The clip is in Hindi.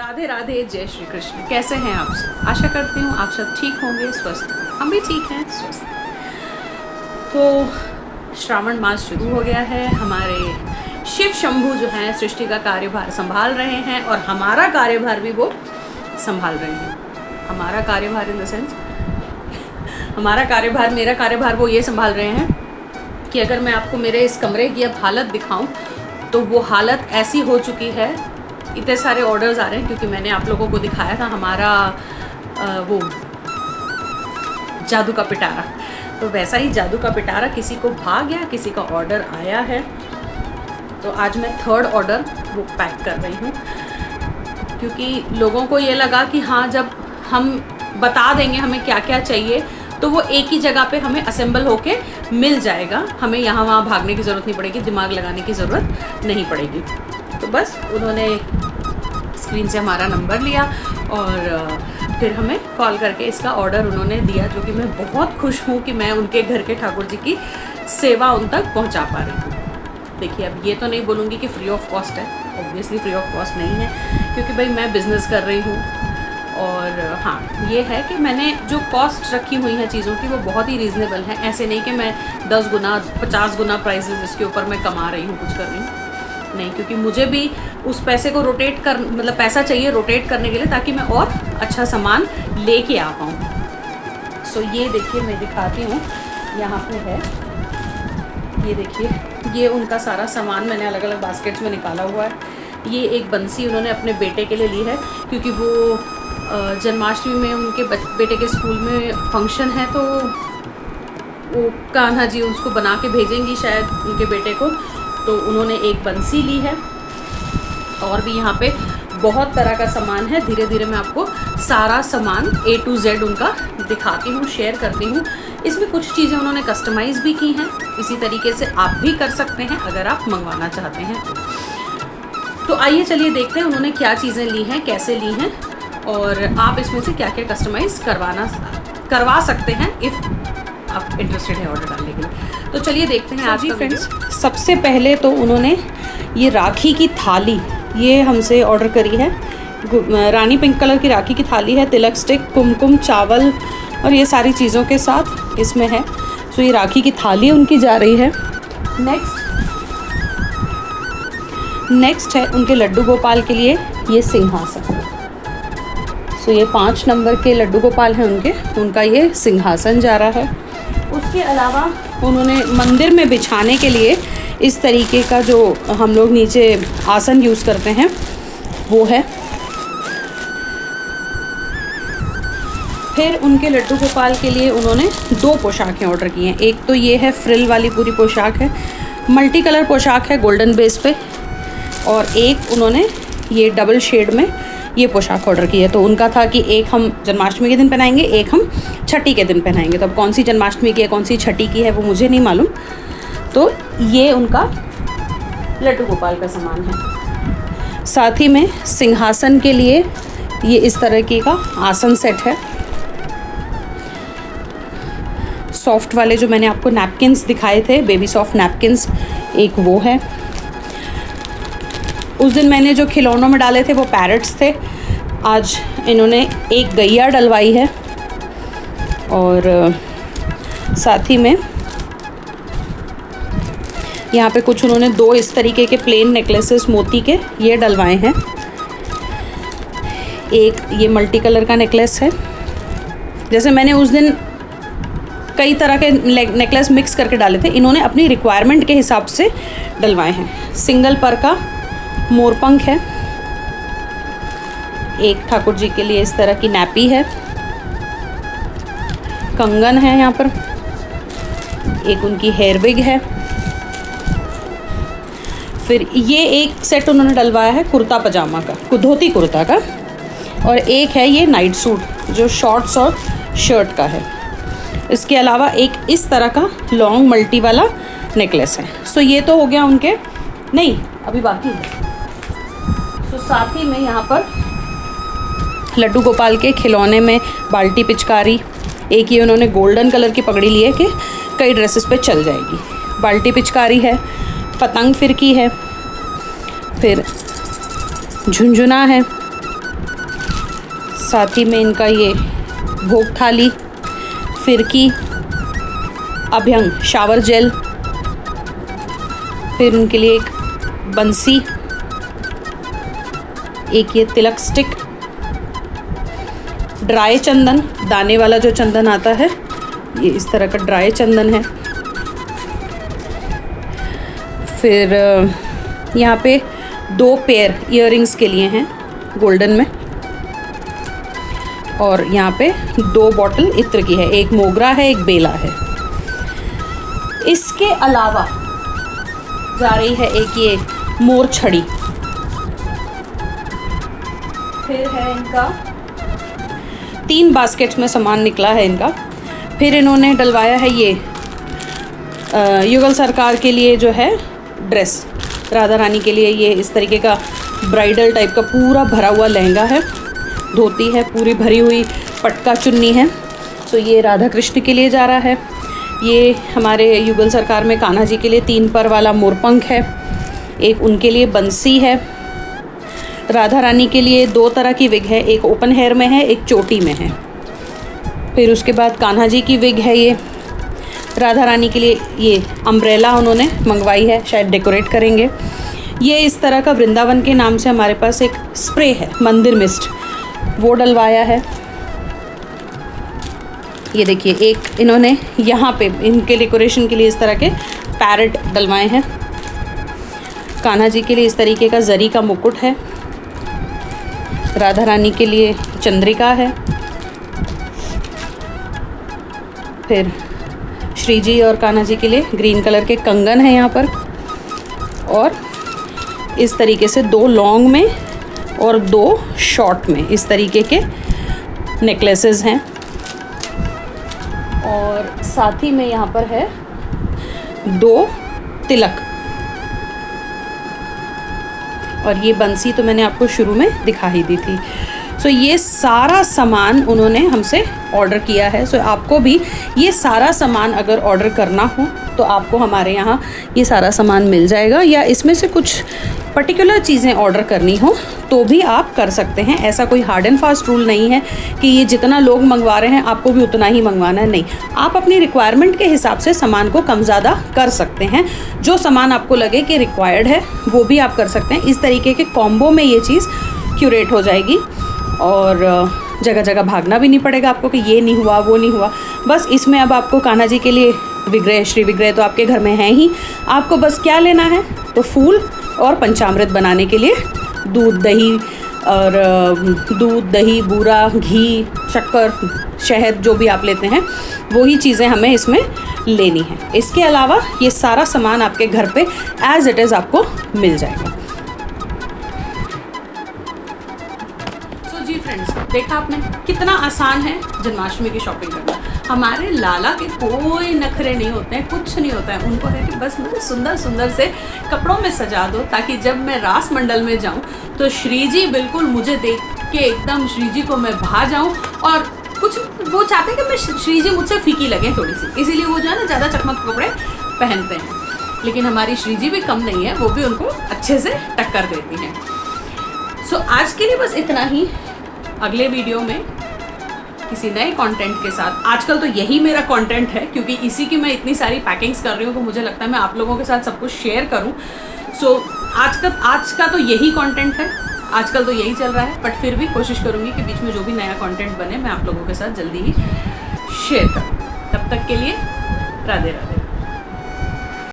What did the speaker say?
राधे राधे, जय श्री कृष्ण। कैसे हैं आप सब? आशा करती हूँ आप सब ठीक होंगे, स्वस्थ। हम भी ठीक हैं, स्वस्थ। तो श्रावण मास शुरू हो गया है। हमारे शिव शंभू जो हैं सृष्टि का कार्यभार संभाल रहे हैं और हमारा कार्यभार भी वो संभाल रहे हैं। हमारा कार्यभार इन द सेंस, हमारा कार्यभार, मेरा कार्यभार वो ये संभाल रहे हैं कि अगर मैं आपको मेरे इस कमरे की अब हालत दिखाऊं तो वो हालत ऐसी हो चुकी है। इतने सारे ऑर्डर्स आ रहे हैं क्योंकि मैंने आप लोगों को दिखाया था हमारा वो जादू का पिटारा। तो वैसा ही जादू का पिटारा किसी को भाग गया, किसी का ऑर्डर आया है। तो आज मैं 3rd ऑर्डर वो पैक कर रही हूँ क्योंकि लोगों को ये लगा कि हाँ, जब हम बता देंगे हमें क्या क्या चाहिए तो वो एक ही जगह पे हमें असेंबल होके मिल जाएगा। हमें यहाँ वहाँ भागने की ज़रूरत नहीं पड़ेगी, दिमाग लगाने की ज़रूरत नहीं पड़ेगी। तो बस उन्होंने स्क्रीन से हमारा नंबर लिया और फिर हमें कॉल करके इसका ऑर्डर उन्होंने दिया, जो कि मैं बहुत खुश हूँ कि मैं उनके घर के ठाकुर जी की सेवा उन तक पहुँचा पा रही हूँ। देखिए, अब ये तो नहीं बोलूँगी कि फ्री ऑफ कॉस्ट है, ऑब्वियसली फ्री ऑफ कॉस्ट नहीं है क्योंकि भाई मैं बिज़नेस कर रही हूँ। और हाँ, ये है कि मैंने जो कॉस्ट रखी हुई हैं चीज़ों की वो बहुत ही रीज़नेबल है। ऐसे नहीं कि मैं 10 गुना 50 गुना प्राइसेस इसके ऊपर मैं कमा रही हूँ, कुछ कर रही हूँ नहीं, क्योंकि मुझे भी उस पैसे को रोटेट कर, मतलब पैसा चाहिए रोटेट करने के लिए, ताकि मैं और अच्छा सामान लेके आ पाऊँ। सो ये देखिए, मैं दिखाती हूँ, यहाँ पे है, ये देखिए, ये उनका सारा सामान मैंने अलग अलग बास्केट्स में निकाला हुआ है। ये एक बंसी उन्होंने अपने बेटे के लिए ली है क्योंकि वो जन्माष्टमी में उनके बेटे के स्कूल में फंक्शन है, तो वो कान्हा जी उसको बना के भेजेंगी शायद उनके बेटे को, तो उन्होंने एक बंसी ली है। और भी यहाँ पे बहुत तरह का सामान है। धीरे धीरे मैं आपको सारा सामान A to Z उनका दिखाती हूँ, शेयर करती हूँ। इसमें कुछ चीज़ें उन्होंने कस्टमाइज़ भी की हैं, इसी तरीके से आप भी कर सकते हैं अगर आप मंगवाना चाहते हैं तो आइए चलिए देखते हैं उन्होंने क्या चीज़ें ली हैं, कैसे ली हैं और आप इसमें से क्या क्या कस्टमाइज़ करवा सकते हैं इफ़ आप इंटरेस्टेड है ऑर्डर डालने के लिए। तो चलिए देखते हैं आज का फ्रेंड्स। सबसे पहले तो उन्होंने ये राखी की थाली ये हमसे ऑर्डर करी है। रानी पिंक कलर की राखी की थाली है, तिलक स्टिक, कुमकुम, चावल और ये सारी चीज़ों के साथ इसमें है। तो ये राखी की थाली उनकी जा रही है। नेक्स्ट है उनके लड्डू गोपाल के लिए ये सिंहासन। सो ये 5 नंबर के लड्डू गोपाल हैं उनका ये सिंहासन जा रहा है। उसके अलावा उन्होंने मंदिर में बिछाने के लिए इस तरीके का जो हम लोग नीचे आसन यूज़ करते हैं वो है। फिर उनके लड्डू गोपाल के लिए उन्होंने 2 पोशाकें ऑर्डर की हैं। एक तो ये है फ्रिल वाली पूरी पोशाक है, मल्टी कलर पोशाक है गोल्डन बेस पे, और एक उन्होंने ये डबल शेड में ये पोशाक ऑर्डर की है। तो उनका था कि एक हम जन्माष्टमी के दिन पहनाएंगे, एक हम छठी के दिन पहनाएंगे। तो अब कौन सी जन्माष्टमी की है, कौन सी छठी की है वो मुझे नहीं मालूम। तो ये उनका लड्डू गोपाल का सामान है। साथ ही में सिंहासन के लिए ये इस तरह की का आसन सेट है। सॉफ्ट वाले जो मैंने आपको नैपकिन्स दिखाए थे, बेबी सॉफ्ट नैपकिन्स, एक वो है। उस दिन मैंने जो खिलौनों में डाले थे वो पैरट्स थे, आज इन्होंने एक गैया डलवाई है। और साथ ही में यहाँ पे कुछ उन्होंने 2 इस तरीके के प्लेन नेकलेसेस मोती के ये डलवाए हैं। एक ये मल्टी कलर का नेकलेस है। जैसे मैंने उस दिन कई तरह के नेकलेस मिक्स करके डाले थे, इन्होंने अपनी रिक्वायरमेंट के हिसाब से डलवाए हैं। सिंगल पर का मोरपंख है। एक ठाकुर जी के लिए इस तरह की नैपी है, कंगन है यहाँ पर, एक उनकी हेयर विग है। फिर ये एक सेट उन्होंने डलवाया है कुर्ता पजामा का, धोती कुर्ता का, और एक है ये नाइट सूट जो शॉर्ट्स और शर्ट का है। इसके अलावा एक इस तरह का लॉन्ग मल्टी वाला नेकलेस है। सो ये तो हो गया उनके, नहीं अभी बाकी है। सो साथ ही में यहाँ पर लड्डू गोपाल के खिलौने में बाल्टी पिचकारी, एक ये उन्होंने गोल्डन कलर की पगड़ी ली है कि कई ड्रेसेस पे चल जाएगी। बाल्टी पिचकारी है, पतंग फिरकी है, फिर झुनझुना है, साथ ही में इनका ये भोग थाली, फिरकी, अभ्यंग शावर जेल, फिर उनके लिए एक बंसी, एक ये तिलक स्टिक, ड्राई चंदन, दाने वाला जो चंदन आता है, ये इस तरह का ड्राई चंदन है। फिर यहाँ पे 2 पेयर इयररिंग्स के लिए हैं गोल्डन में, और यहाँ पे 2 बॉटल इत्र की है, एक मोगरा है, एक बेला है। इसके अलावा जा रही है एक ये मोर छड़ी, फिर है इनका 3 बास्केट्स में सामान निकला है इनका। फिर इन्होंने डलवाया है ये युगल सरकार के लिए जो है ड्रेस, राधा रानी के लिए ये इस तरीके का ब्राइडल टाइप का पूरा भरा हुआ लहंगा है, धोती है पूरी भरी हुई, पटका चुन्नी है। सो ये राधा कृष्ण के लिए जा रहा है। ये हमारे युगल सरकार में कान्हा जी के लिए 3 पर वाला मोरपंख है, एक उनके लिए बंसी है। राधा रानी के लिए 2 तरह की विग है, एक ओपन हेयर में है, एक चोटी में है। फिर उसके बाद कान्हा जी की विग है ये। राधा रानी के लिए ये अम्ब्रेला उन्होंने मंगवाई है, शायद डेकोरेट करेंगे। ये इस तरह का वृंदावन के नाम से हमारे पास एक स्प्रे है, मंदिर मिस्ट, वो डलवाया है। ये देखिए एक इन्होंने यहाँ पे इनके डेकोरेशन के लिए इस तरह के पैरेट डलवाए हैं। कान्हा जी के लिए इस तरीके का जरी का मुकुट है। राधा रानी के लिए चंद्रिका है। फिर श्री जी और कान्हा जी के लिए ग्रीन कलर के कंगन है यहाँ पर, और इस तरीके से 2 लॉन्ग में और 2 शॉर्ट में इस तरीके के नेकलेसेस हैं। और साथ ही में यहाँ पर है 2 तिलक, और ये बंसी तो मैंने आपको शुरू में दिखा ही दी थी। सो ये सारा सामान उन्होंने हमसे ऑर्डर किया है। सो आपको भी ये सारा सामान अगर ऑर्डर करना हो तो आपको हमारे यहाँ ये सारा सामान मिल जाएगा, या इसमें से कुछ पर्टिकुलर चीज़ें ऑर्डर करनी हो तो भी आप कर सकते हैं। ऐसा कोई हार्ड एंड फास्ट रूल नहीं है कि ये जितना लोग मंगवा रहे हैं आपको भी उतना ही मंगवाना है, नहीं। आप अपनी रिक्वायरमेंट के हिसाब से सामान को कम ज़्यादा कर सकते हैं। जो सामान आपको लगे कि रिक्वायर्ड है वो भी आप कर सकते हैं। इस तरीके के कॉम्बो में ये चीज़ क्यूरेट हो जाएगी, और जगह जगह भागना भी नहीं पड़ेगा आपको कि ये नहीं हुआ वो नहीं हुआ। बस इसमें अब आपको कान्हा जी के लिए विग्रह, श्री विग्रह तो आपके घर में है ही, आपको बस क्या लेना है तो फूल और पंचामृत बनाने के लिए दूध दही बूरा, घी, शक्कर, शहद, जो भी आप लेते हैं वही चीज़ें हमें इसमें लेनी है। इसके अलावा ये सारा सामान आपके घर पे एज इट इज़ आपको मिल जाएगा। जी फ्रेंड्स, देखा आपने कितना आसान है जन्माष्टमी की शॉपिंग करना। हमारे लाला के कोई नखरे नहीं होते हैं, कुछ नहीं होता है। उनको है कि बस मुझे सुंदर सुंदर से कपड़ों में सजा दो, ताकि जब मैं रास मंडल में जाऊं तो श्री जी बिल्कुल मुझे देख के एकदम श्री जी को मैं भा जाऊं। और कुछ वो चाहते हैं कि मैं श्री जी मुझसे फीकी लगे थोड़ी सी, इसीलिए वो जो है ना ज़्यादा चकमक कपड़े पहनते हैं। लेकिन हमारी श्री जी भी कम नहीं है, वो भी उनको अच्छे से टक्कर देती हैं। सो आज के लिए बस इतना ही। अगले वीडियो में किसी नए कंटेंट के साथ, आजकल तो यही मेरा कंटेंट है क्योंकि इसी की मैं इतनी सारी पैकिंग्स कर रही हूँ, तो मुझे लगता है मैं आप लोगों के साथ सब कुछ शेयर करूँ। सो आज का तो यही कंटेंट है, आजकल तो यही चल रहा है, बट फिर भी कोशिश करूँगी कि बीच में जो भी नया कंटेंट बने मैं आप लोगों के साथ जल्दी ही शेयर करूँ। तब तक के लिए राधे राधे।